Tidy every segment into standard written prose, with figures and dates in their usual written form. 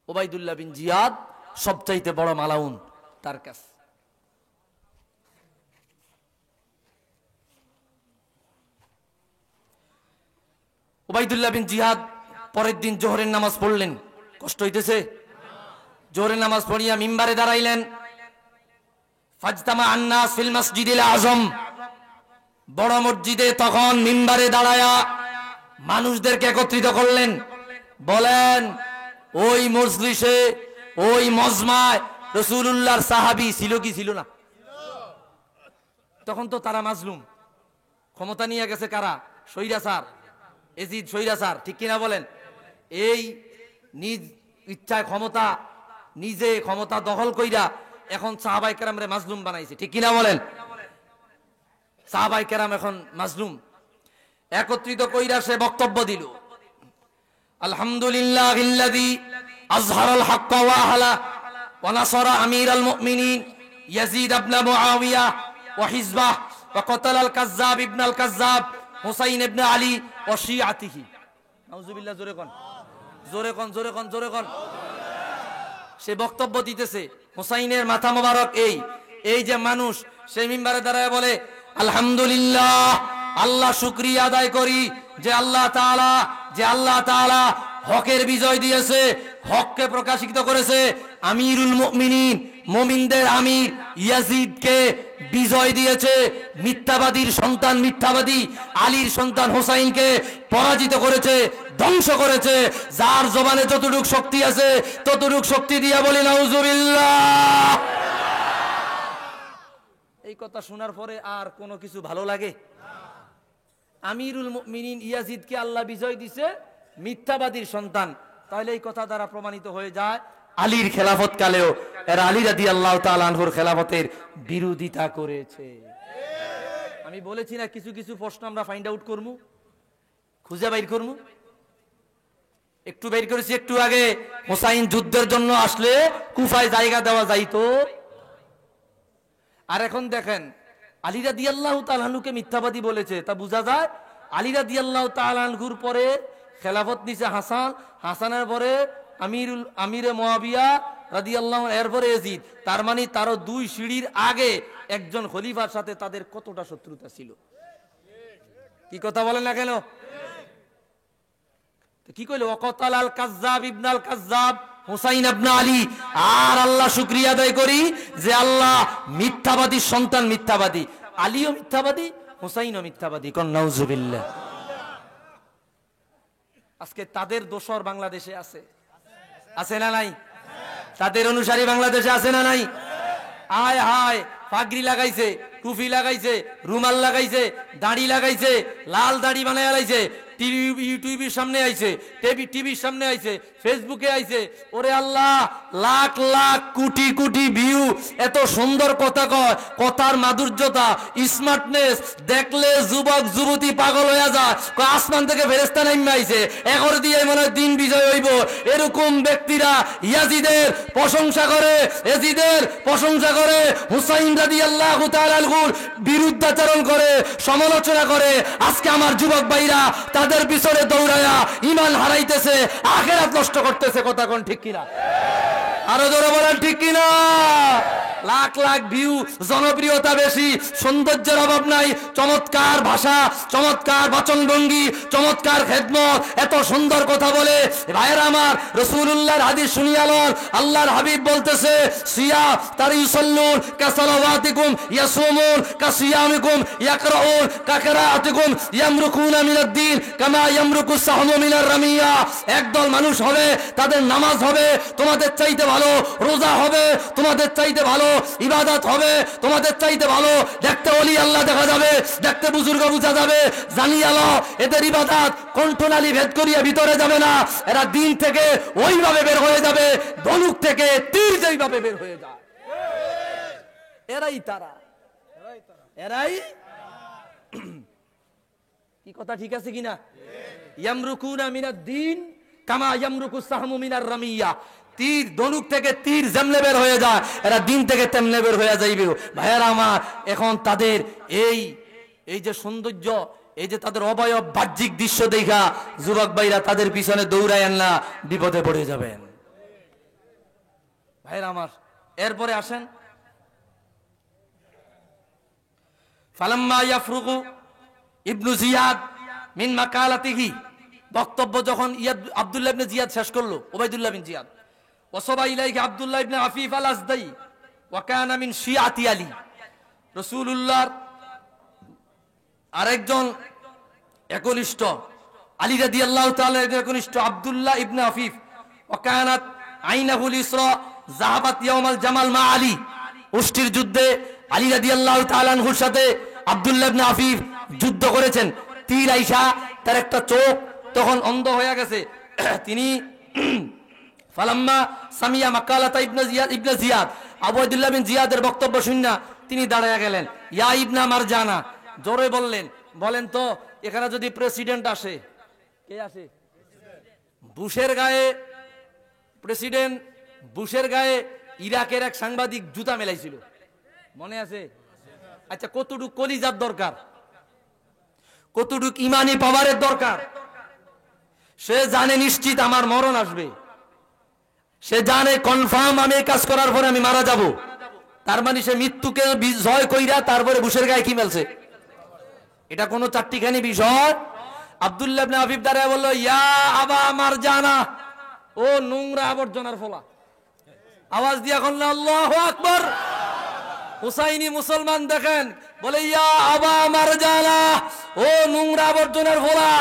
ওবাইদুল্লাহ বিন জিয়াদ সবচাইতে বড় মালাউন তার কাছে। ওবাইদুল্লাহ বিন জিয়াদ পরের দিন জোহরের নামাজ পড়লেন। কষ্ট হইতেছে? জোহরের নামাজ পড়িয়া মিম্বারে দাঁড়াইলেন। ফাজতামা আন্নাস ফিল মসজিদিল আজম, বড় মসজিদে তখন মিম্বারে দাঁড়ায়া মানুষদেরকে একত্রিত করলেন। বলেন, ওই মজলিসে, ওই মজমায় রাসূলুল্লাহর সাহাবী ছিল কি ছিল না? তখন তো তারা মাজলুম, ক্ষমতা নিয়ে গেছে কারা? স্বৈরাচার, এজিদ স্বৈরাচার, ঠিক কিনা বলেন? এই নিজ ইচ্ছায় ক্ষমতা, নিজে ক্ষমতা দখল কইরা এখন সাহাবায়ে কেরামরে মাজলুম বানাইছে, ঠিক কিনা বলেন? সাহাবায়ে কেরাম এখন মাজলুম। একত্রিত কইরা সে বক্তব্য দিল, আলহামদুলিল্লাহিল্লাযী আযহারাল হাক্কা ওয়া আহলা ওয়া নাসারা আমিরাল মুমিনিন ইয়াজিদ ইবনে মুআবিয়া ওয়া হিজবাহ ওয়া কাতালাল কাযযাব ইবনাল কাযযাব হুসাইন ইবনে আলী ওয়া শিয়াতিহি। নাউযুবিল্লাহ। জোরে কোন, জোরে কোন, জোরে কোন, জোরে কোন। সে বক্তব্য দিতেছে, হুসাইনের মাথা মোবারক এই যে মানুষ, সেই মিম্বারে দাঁড়ায় বলে, আলহামদুলিল্লাহ, আল্লাহ শুকরিয়া আদায় করি যে আল্লাহ তাআলা হকের বিজয় দিয়েছে, হককে প্রকাশিত করেছে। আমিরুল মুমিনিন, মুমিনদের আমির ইয়াজিদকে বিজয় দিয়েছে। মিথ্যাবাদীর সন্তান, মিথ্যাবাদী আলীর সন্তান হুসাইনকে পরাজিত করেছে, ধ্বংস করেছে। যার জবানে যতটুকু শক্তি আছে ততটুকু শক্তি দিয়া বলি নাউযুবিল্লাহ। এই কথা শোনার পরে আর কোনো কিছু ভালো লাগে? আমিরুল মুমিনিন ইয়াজিদকে আল্লাহ বিজয় দিছে, মিথ্যাবাদীর সন্তান। তাহলে এই কথা দ্বারা প্রমাণিত হয়ে যায় আলীর খেলাফত কালেও এরা আলী রাদিয়াল্লাহু তাআলা আনহুর খেলাফতের বিরোধিতা করেছে। আমি বলেছি না, কিছু কিছু প্রশ্ন আমরা ফাইন্ড আউট করবো, খুঁজে বাইর করবো। একটু বের করেছি একটু আগে, হুসাইন যুদ্ধের জন্য আসলে কুফায় জায়গা দেওয়া যাইতো। আর এখন দেখেন, আলী রাদিয়াল্লাহু তাআলা আনহুকে মিথ্যাবাদী বলেছে, তা বোঝা যায় আলী রাদিয়াল্লাহু তাআলা আনহুর পরে খেলাফত নিছে হাসান, হাসানের পরে আমিরে মুআবিয়া রাদিয়াল্লাহু, এরপরে ইয়াজিদ। তার মানে তারও দুই সিঁড়ির আগে একজন খলিফার সাথে তাদের কতটা শত্রুতা ছিল। কি কথা বলেন না কেন? কি কইলো? ওয়াকাতালাল কাযযাব ইবনাল কাযযাব হুসাইন ইবনে আলী। আর আল্লাহ শুকরিয়া আদায় করি যে আল্লাহ মিথ্যাবাদীর সন্তান মিথ্যাবাদী, আলীও মিথ্যাবাদী, হুসাইনও মিথ্যাবাদী। কোন নাউযুবিল্লাহ। আজকে তাদের দোসর বাংলাদেশে আছে, আছে না নাই? তাদের অনুসারী বাংলাদেশে আছে না নাই? আয় হায়, পাগড়ি লাগাইছে, টুপি লাগাইছে, রুমাল লাগাইছে, দাড়ি লাগাইছে, লাল দাড়ি বানায় লাইছে, ইউটিউবের সামনে আইছে, টিভির সামনে আইছে, ফেসবুকে আইছে। ওরে আল্লাহ, লাখ লাখ কোটি কোটি ভিউ, এত সুন্দর কথা কয়, কথার মাধুর্যতা, স্মার্টনেস দেখলে যুবক যুবতী পাগল হয়ে যায়। আসমান থেকে ফেরেশতা নাইমা আইছে, একর দিয়ে মনে হয় দিন বিজয় হইব। এরকম ব্যক্তিরা ইয়াজিদের প্রশংসা করে, ইয়াজিদের প্রশংসা করে, হুসাইন রাদিয়াল্লাহু তাআলা আনহুর বিরুদ্ধাচরণ করে, সমালোচনা করে। আজকে আমার যুবক ভাইরা তাদের পিছনে দৌড়ায়া ঈমান হারাইতেছে, আখিরাত নষ্ট করতেছে। কথা কোন ঠিক কিনা? আরো জোরে বলেন ঠিক কিনা? লাখ লাখ ভিউ, জনপ্রিয়তা বেশি, সৌন্দর্যের অভাব নাই, চমৎকার ভাষা, চমৎকার বাচনভঙ্গি, চমৎকার খেদমত, এত সুন্দর কথা বলে। ভাইরা আমার, রাসূলুল্লাহর হাদিস শুনিয়া লন। আল্লাহর হাবিব বলতেছে, সিয়া তারা ইউসাল্লুন কাসালাওয়াতিকুম ইয়াসুমুন কাসিয়ামিকুম ইয়াকরাউন কাকরাআতিকুম ইয়ামরুকুনা মিনাদ দ্বীন কামা ইয়ামরুকুস সাহমু মিনার রামিয়া। একদল মানুষ হবে, তাদের নামাজ হবে তোমাদের চাইতে ভালো, রোজা হবে তোমাদের চাইতে ভালো, ইবাদত হবে তোমাদের চাইতে ভালো, দেখতে ওলি আল্লাহ দেখা যাবে, দেখতে বুজুর্গ বুঝা যাবে। জানিয়ে আলো, এদের ইবাদত কণ্ঠনালী ভেদ করিয়া ভিতরে যাবে না। এরা দিন থেকে ওইভাবে বের হয়ে যাবে, ধনুক থেকে তীর যেইভাবে বের হয়ে যায়। এরাই তারা, এরাই। কি কথা ঠিক আছে কিনা? ইয়ামরুকুনা মিনাদ দ্বীন কামা ইয়ামরুকুস সাহমু মিনার রামিয়া। তীর, ধনুক থেকে তীর যেমনে বের হয়ে যায়, এরা দিন থেকে তেমনে বের হয়ে যাইবে। ভাইয়ারা আমার, এখন তাদের এই যে সৌন্দর্য, এই যে তাদের অবয়ব বাহ্যিক দৃশ্য দেখা যুবক ভাইরা তাদের পিছনে দৌড়ায়েন না, বিপদে পড়ে যাবেন। ভাইরা আমার, এরপরে আসেন ফালাম্মা ইয়াফরুগু ইবনু জিয়াদ মিন মাকালাতিহি, বক্তব্য যখন আব্দুল্লাহ ইবনে জিয়াদ শেষ করলো, উবাইদুল্লাহ বিন জিয়াদ, ওয়াসাবা ইলাইহি আব্দুল্লাহ ইবনে আফিফ আল আজদাই ওয়া কানা মিন শিয়াতি আলী, রাসূলুল্লাহর আরেকজন একনিষ্ঠ, আলী রাদিয়াল্লাহু তাআলা একনিষ্ঠ আব্দুল্লাহ ইবনে আফিফ, ওয়া কানাত আইনাহুল ইসরা যাহাবাত ইয়াউমাল জামাল মা আলী, উষ্টির যুদ্ধে আলী রাদিয়াল্লাহু তাআলা আনহুর সাথে আব্দুল্লাহ ইবনে আফিফ যুদ্ধ করেছেন। তীর আইসা তার একটা চোখ তখন অন্ধ হয়ে গেছে। তিনি ফালাম্মা সামিয়া মাকালাতা ইবনে জিয়াদ, উবাইদুল্লাহ বিন জিয়াদের বক্তব্য শুননা তিনি দাঁড়ায়া গেলেন। ইয়া ইবনা মারজানা, জোরে বললেন, বলেন তো এখানে যদি প্রেসিডেন্ট আসে, কে আসে? বুশের গায়ে, প্রেসিডেন্ট বুশের গায়ে ইরাকের এক সাংবাদিক জুতা মেলাইছিল, মনে আছে? আচ্ছা, কতটুক কলিজার দরকার, কতটুক ইমানি পাওয়ারের দরকার? সে জানে নিশ্চিত আমার মরণ আসবে, সে জানে কনফার্ম আমি এই কাজ করার পরে আমি মারা যাব। তার মানে সে মৃত্যুকে জয় কইরা তারপরে বুশের গায়ে কি মেলছে? এটা কোনো চারটিখানি বিষয়? আব্দুল্লাহ ইবনে আফিফ দাঁড়ায় বলল, ইয়া আবা মারজানা, ও নোংরা আবর্জনার ফলা। আওয়াজ দিয়া বললেন আল্লাহু আকবার। হুসাইনি মুসলমান দেখেন, বলে ইয়া আবা মারজানা, ও নোংরা আবর্জনার ফলা,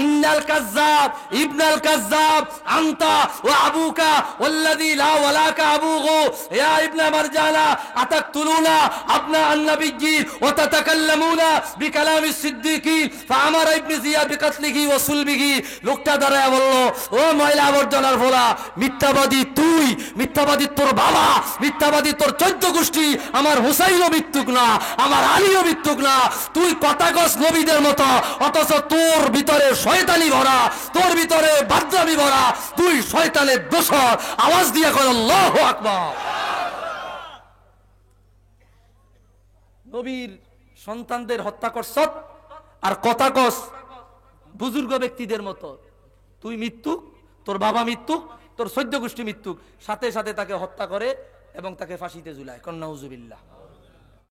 ইন্নাল কাজ্জাব ইবনাল কাজ্জাব আনতা ওয়া আবুকা ওয়াল্লাযী লা ওয়ালাকা আবুহু, ইয়া ইবনা মারজানা আতাকতুলুনা আবনা আন-নাবিয়্যি ওয়া তাতাকাল্লামুনা বিকালামিস সিদ্দিকিন ফাআমারা ইবনে জিয়াদ বিকাতলিহি ওয়া সুলবিহি। লোকটা দাঁড়ায় বলল, ও ময়লা আবর্জনার ফলা, মিথ্যাবাদী তুই, মিথ্যাবাদী তোর বাবা, মিথ্যাবাদী তোর 14 গোষ্ঠী, আমার হুসাইনও মৃত্যুক না, আমার আলীও মৃত্যুক না, তুই কথাগস নবীদের মতো, অথচ তোর ভিতরে শয়তানি ভরা, তোর ভিতরে বাদরামি ভরা, তুই শয়তানের দোসর। আওয়াজ দিয়ে কর আল্লাহু আকবার। নবীর সন্তানদের হত্যা করছ আর কথা কস বুজুর্গ ব্যক্তিদের মতো। তুই মৃত্যু, তোর বাবা মৃত্যু, তোর 14 গোষ্ঠী মৃত্যু, সাথে সাথে তাকে হত্যা করে এবং তাকে ফাঁসিতে ঝুলায়। নাউজুবিল্লাহ।